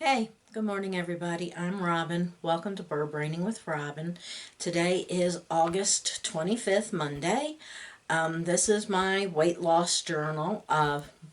Hey, good morning everybody. I'm Robyn. Welcome to Byrdbrainin with Robyn. Today is August 25th, Monday. This is my weight loss journal.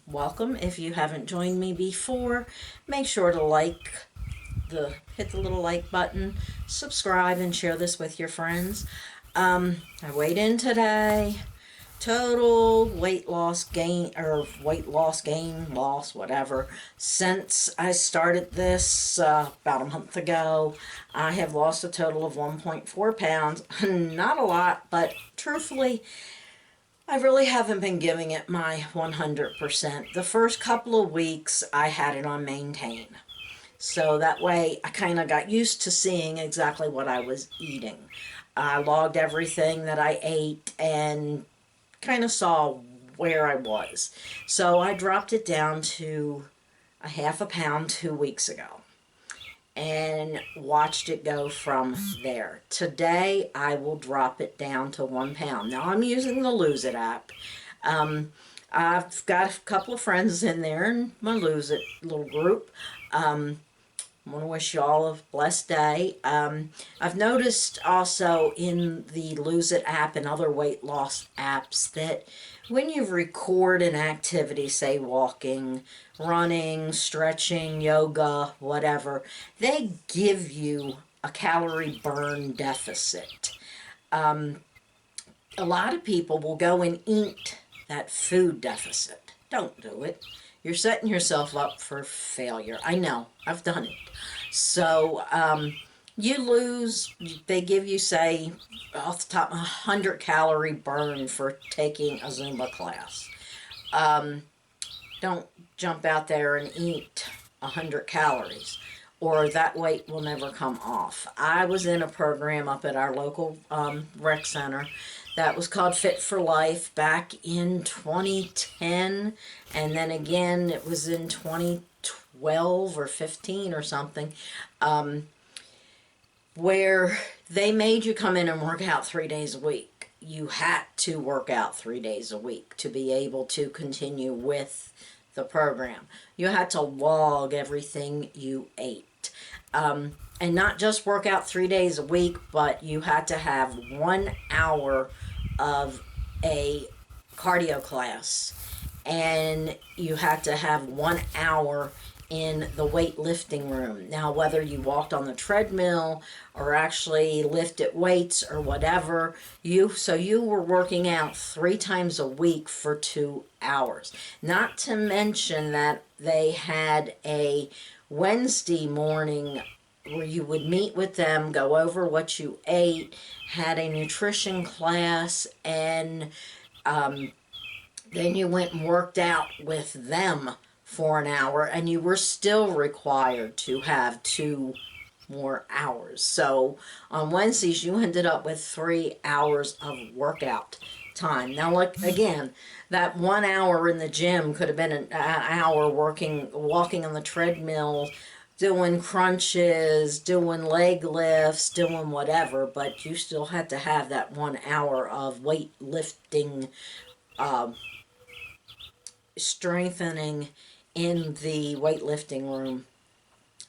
Welcome. If you haven't joined me before, make sure to hit the little like button, subscribe, and share this with your friends. I weighed in today. Total weight loss gain, loss, whatever. Since I started this about a month ago, I have lost a total of 1.4 pounds. Not a lot, but truthfully, I really haven't been giving it my 100%. The first couple of weeks, I had it on maintain. So that way, I kind of got used to seeing exactly what I was eating. I logged everything that I ate and kind of saw where I was. So I dropped it down to a half a pound 2 weeks ago and watched it go from there. Today I will drop it down to 1 pound. Now I'm using the Lose It app. I've got a couple of friends in there in my Lose It little group. I want to wish you all a blessed day. I've noticed also in the Lose It app and other weight loss apps that when you record an activity, say walking, running, stretching, yoga, whatever, they give you a calorie burn deficit. A lot of people will go and eat that food deficit. Don't do it. You're setting yourself up for failure. I know. I've done it. So you lose, they give you, say, off the top, 100 calorie burn for taking a Zumba class. Don't jump out there and eat 100 calories, or that weight will never come off. I was in a program up at our local rec center that was called Fit for Life back in 2010, and then again it was in 2012 or 15 or something, where they made you come in and work out 3 days a week. You had to work out 3 days a week to be able to continue with the program. You had to log everything you ate. And not just work out 3 days a week, but you had to have 1 hour of a cardio class, and you had to have 1 hour in the weightlifting room. Now, whether you walked on the treadmill or actually lifted weights or whatever, you were working out 3 times a week for 2 hours. Not to mention that they had a Wednesday morning where you would meet with them, go over what you ate, had a nutrition class, and then you went and worked out with them for an hour, and you were still required to have 2 more hours. So on Wednesdays, you ended up with 3 hours of workout time. Now, look, again, that 1 hour in the gym could have been an hour walking on the treadmill, doing crunches, doing leg lifts, doing whatever, but you still had to have that 1 hour of weightlifting, strengthening in the weightlifting room.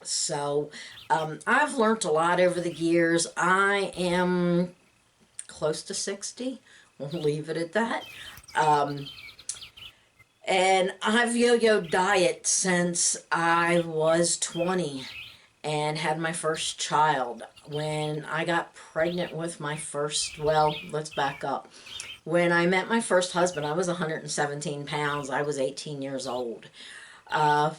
So I've learned a lot over the years. I am close to 60. We'll leave it at that. And I've yo-yoed diet since I was 20 and had my first child. When I got pregnant with my first, well, let's back up. When I met my first husband, I was 117 pounds. I was 18 years old.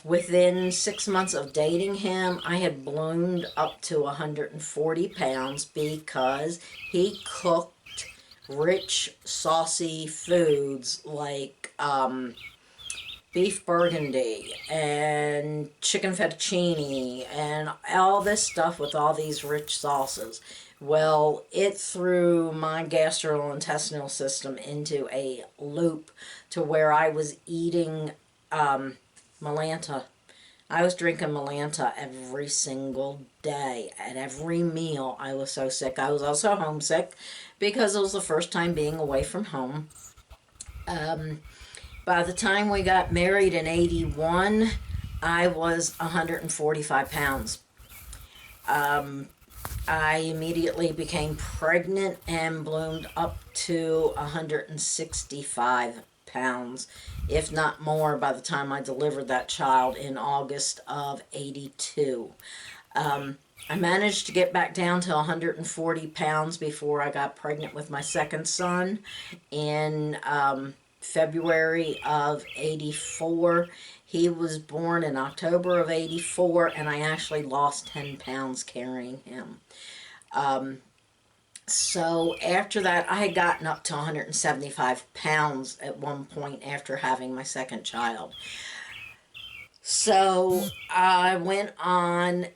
Within 6 months of dating him, I had ballooned up to 140 pounds because he cooked rich, saucy foods like beef burgundy and chicken fettuccine and all this stuff with all these rich sauces. Well, it threw my gastrointestinal system into a loop to where I was eating Malanta. I was drinking Malanta every single day. At every meal, I was so sick. I was also homesick because it was the first time being away from home. By the time we got married in 81, I was 145 pounds. I immediately became pregnant and bloomed up to 165 pounds, if not more, by the time I delivered that child in August of 82. I managed to get back down to 140 pounds before I got pregnant with my second son in February of 84. He was born in October of 84, and I actually lost 10 pounds carrying him. So after that, I had gotten up to 175 pounds at one point after having my second child. So I went on,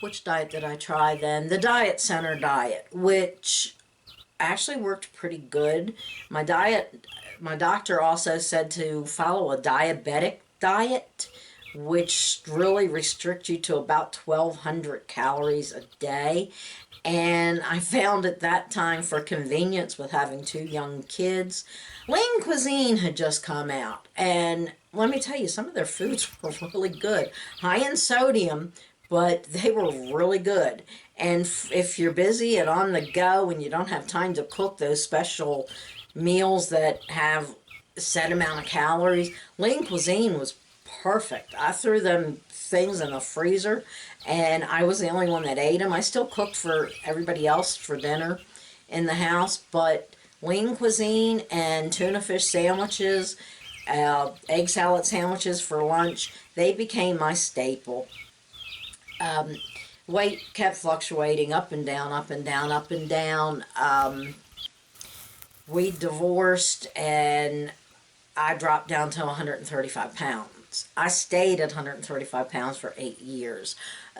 which diet did I try then? The Diet Center diet, which actually worked pretty good. My doctor also said to follow a diabetic diet, which really restricts you to about 1,200 calories a day. And I found at that time, for convenience with having two young kids, Lean Cuisine had just come out. And let me tell you, some of their foods were really good. High in sodium, but they were really good. And if you're busy and on the go and you don't have time to cook those special meals that have a set amount of calories, Lean Cuisine was perfect. I threw them things in the freezer, and I was the only one that ate them. I still cooked for everybody else for dinner in the house, but Lean Cuisine and tuna fish sandwiches, egg salad sandwiches for lunch, they became my staple. Weight kept fluctuating up and down, up and down, up and down. We divorced, and I dropped down to 135 pounds. I stayed at 135 pounds for 8 years.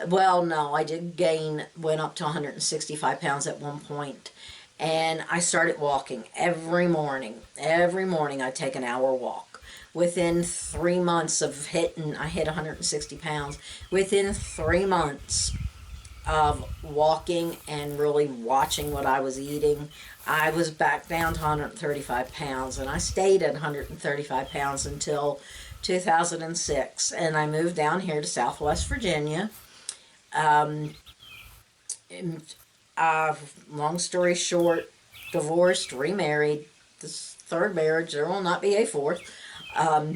Well, no, I did gain, went up to 165 pounds at one point, and I started walking every morning. Every morning I take an hour walk. Within 3 months of I hit 160 pounds. Within 3 months of walking and really watching what I was eating, I was back down to 135 pounds, and I stayed at 135 pounds until 2006, and I moved down here to Southwest Virginia. And, long story short, divorced, remarried. This third marriage, there will not be a fourth. I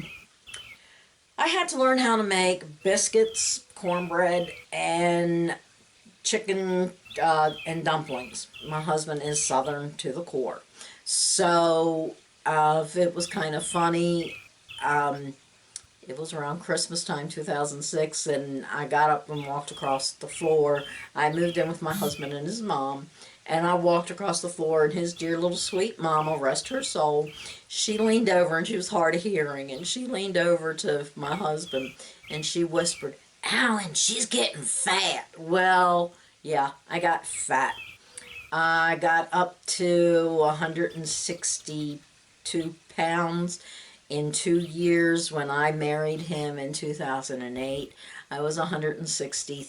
had to learn how to make biscuits, cornbread, and chicken and dumplings. My husband is Southern to the core. So it was kind of funny. It was around Christmas time, 2006, and I got up and walked across the floor. I moved in with my husband and his mom, and I walked across the floor, and his dear little sweet mama, rest her soul, she leaned over, and she was hard of hearing, and she leaned over to my husband, and she whispered, "Alan, she's getting fat." Well, yeah, I got fat. I got up to 162 pounds in 2 years. When I married him in 2008, I was 160,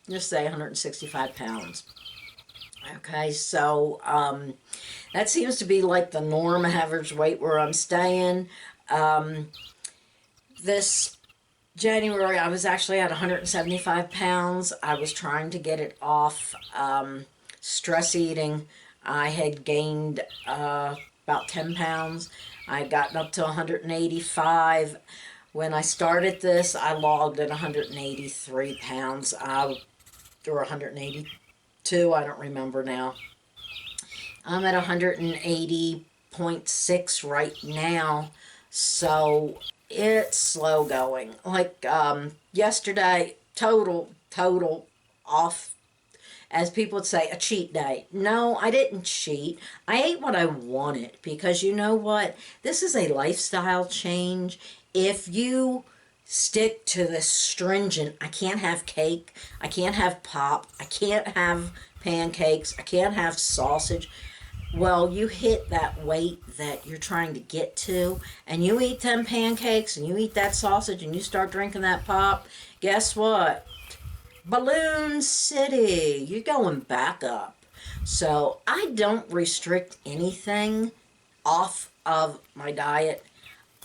just say 165 pounds. Okay, so that seems to be like the norm average weight where I'm staying. This January, I was actually at 175 pounds. I was trying to get it off. Stress eating, I had gained about 10 pounds. I had gotten up to 185. When I started this, I logged at 183 pounds, or 182, I don't remember now. I'm at 180.6 right now, so it's slow going. Like yesterday, total off, as people would say, a cheat day. No, I didn't cheat. I ate what I wanted, because you know what? This is a lifestyle change. If you stick to this stringent, I can't have cake, I can't have pop, I can't have pancakes, I can't have sausage. Well, you hit that weight that you're trying to get to, and you eat them pancakes, and you eat that sausage, and you start drinking that pop, guess what? Balloon City, you're going back up. So I don't restrict anything off of my diet.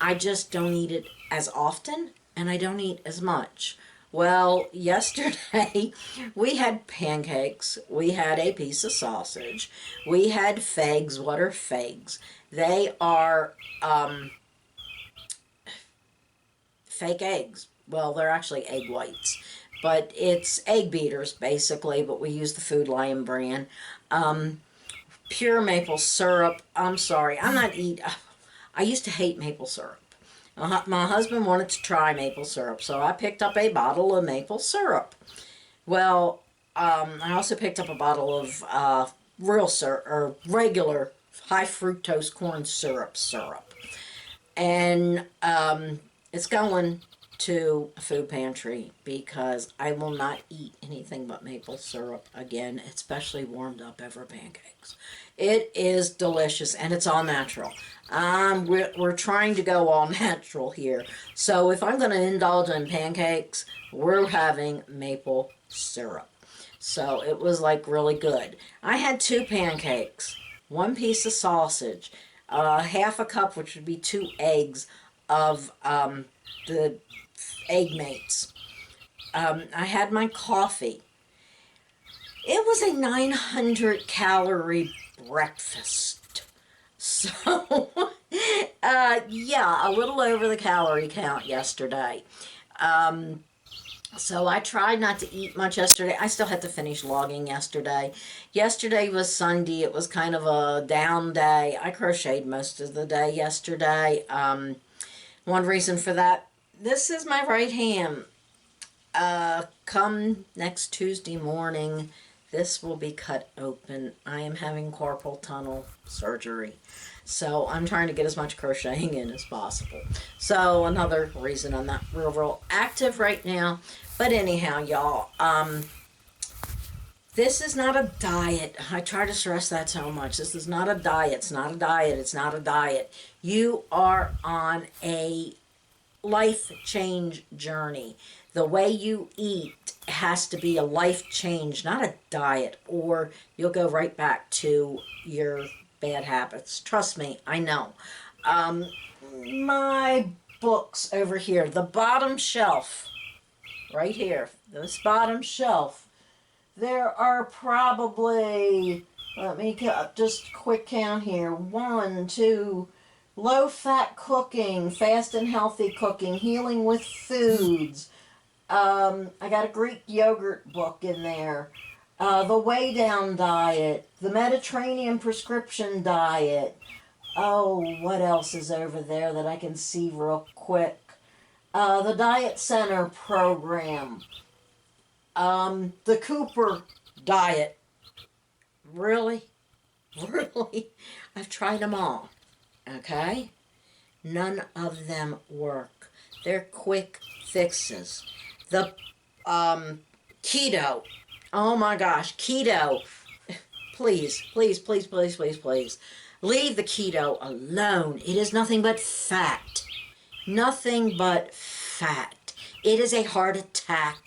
I just don't eat it as often, and I don't eat as much. Well, yesterday we had pancakes, we had a piece of sausage, we had fags. What are fags? They are fake eggs. Well, they're actually egg whites, but it's egg beaters basically, but we use the Food Lion brand. Pure maple syrup. I'm sorry, I'm not eat. I used to hate maple syrup. My husband wanted to try maple syrup, so I picked up a bottle of maple syrup. Well, I also picked up a bottle of real syrup, or regular high fructose corn syrup. And it's going to a food pantry because I will not eat anything but maple syrup again, especially warmed up over pancakes. It is delicious, and it's all natural. We're trying to go all natural here. So if I'm going to indulge in pancakes, we're having maple syrup. So it was like really good. I had 2 pancakes, 1 piece of sausage, half a cup, which would be 2 eggs, of the egg mates. I had my coffee. It was a 900 calorie breakfast. So, yeah, a little over the calorie count yesterday. So I tried not to eat much yesterday. I still had to finish logging yesterday. Yesterday was Sunday. It was kind of a down day. I crocheted most of the day yesterday. One reason for that, this is my right hand. Come next Tuesday morning, this will be cut open. I am having carpal tunnel surgery. So I'm trying to get as much crocheting in as possible. So another reason I'm not real active right now. But anyhow, y'all, this is not a diet. I try to stress that so much. This is not a diet. It's not a diet. It's not a diet. You are on a life change journey. The way you eat has to be a life change, not a diet, or you'll go right back to your bad habits. Trust me, I know. My books over here, the bottom shelf, right here, this bottom shelf, there are probably, let me just quick count here, 1, 2, low-fat cooking, fast and healthy cooking, healing with foods. I got a Greek yogurt book in there. The Way Down Diet, the Mediterranean Prescription Diet. Oh, what else is over there that I can see real quick? The Diet Center program. The Cooper Diet. Really? Really? I've tried them all. Okay? None of them work. They're quick fixes. The keto. Oh my gosh, keto. Please, please, please, please, please, please. Leave the keto alone. It is nothing but fat. Nothing but fat. It is a heart attack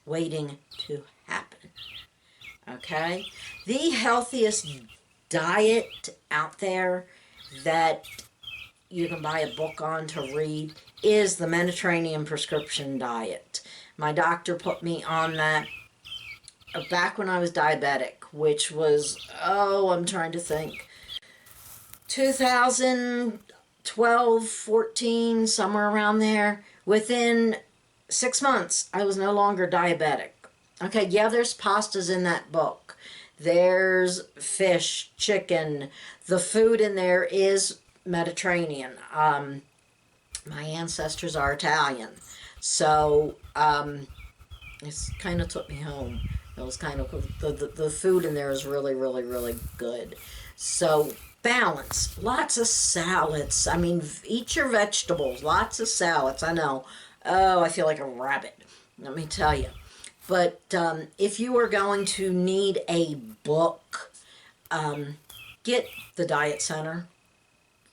waiting to happen. Okay? The healthiest diet out there that you can buy a book on to read is the Mediterranean Prescription Diet. My doctor put me on that back when I was diabetic, which was, I'm trying to think, 2012, 14, somewhere around there. Within 6 months, I was no longer diabetic. Okay, yeah, there's pastas in that book. There's fish, chicken. The food in there is Mediterranean. My ancestors are Italian. So, it's kind of took me home. It was kind of, the food in there is really, really, really good. So, balance. Lots of salads. I mean, eat your vegetables. Lots of salads. I know. Oh, I feel like a rabbit. Let me tell you. But if you are going to need a book, get the Diet Center.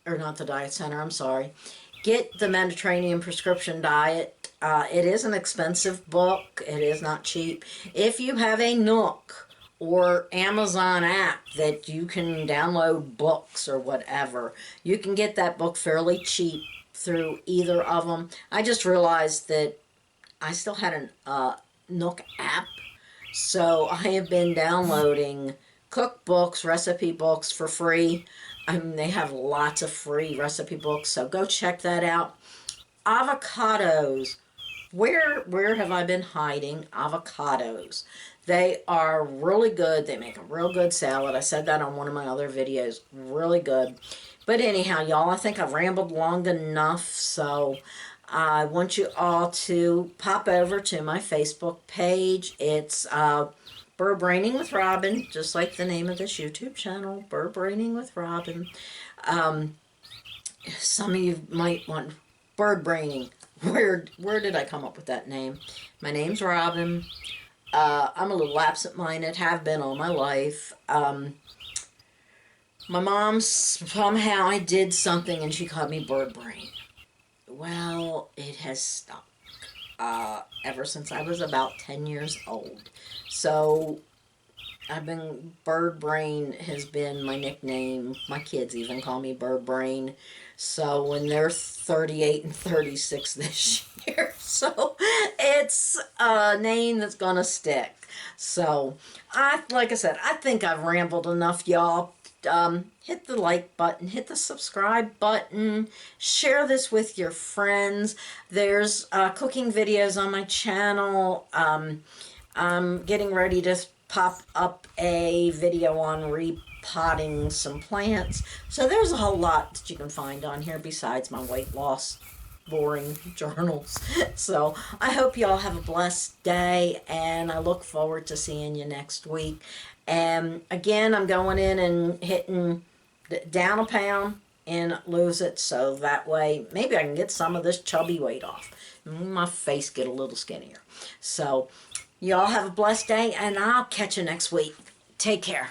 Or not the Diet Center, I'm sorry. Get the Mediterranean Prescription Diet. It is an expensive book. It is not cheap. If you have a Nook or Amazon app that you can download books or whatever, you can get that book fairly cheap. through either of them. I just realized that I still had an Nook app, so I have been downloading cookbooks, recipe books for free. I mean, they have lots of free recipe books, so go check that out. Avocados. Where have I been hiding avocados? They are really good. They make a real good salad. I said that on one of my other videos. Really good. But anyhow, y'all, I think I've rambled long enough, so I want you all to pop over to my Facebook page. It's Byrdbrainin with Robyn, just like the name of this YouTube channel, Byrdbrainin with Robyn. Some of you might want Byrdbraining. Where did I come up with that name? My name's Robyn. I'm a little absent-minded, have been all my life. My mom, somehow I did something and she called me Byrdbrain. Well, it has stuck ever since I was about 10 years old. So Byrdbrain has been my nickname. My kids even call me Byrdbrain. So when they're 38 and 36 this year. So it's a name that's going to stick. So, like I said, I think I've rambled enough, y'all. Hit the like button, hit the subscribe button, share this with your friends. There's cooking videos on my channel. I'm getting ready to pop up a video on repotting some plants. So there's a whole lot that you can find on here besides my weight loss boring journals. So I hope y'all have a blessed day, and I look forward to seeing you next week. And again, I'm going in and hitting down a pound and lose it, so that way maybe I can get some of this chubby weight off. My face get a little skinnier. So y'all have a blessed day, and I'll catch you next week. Take care.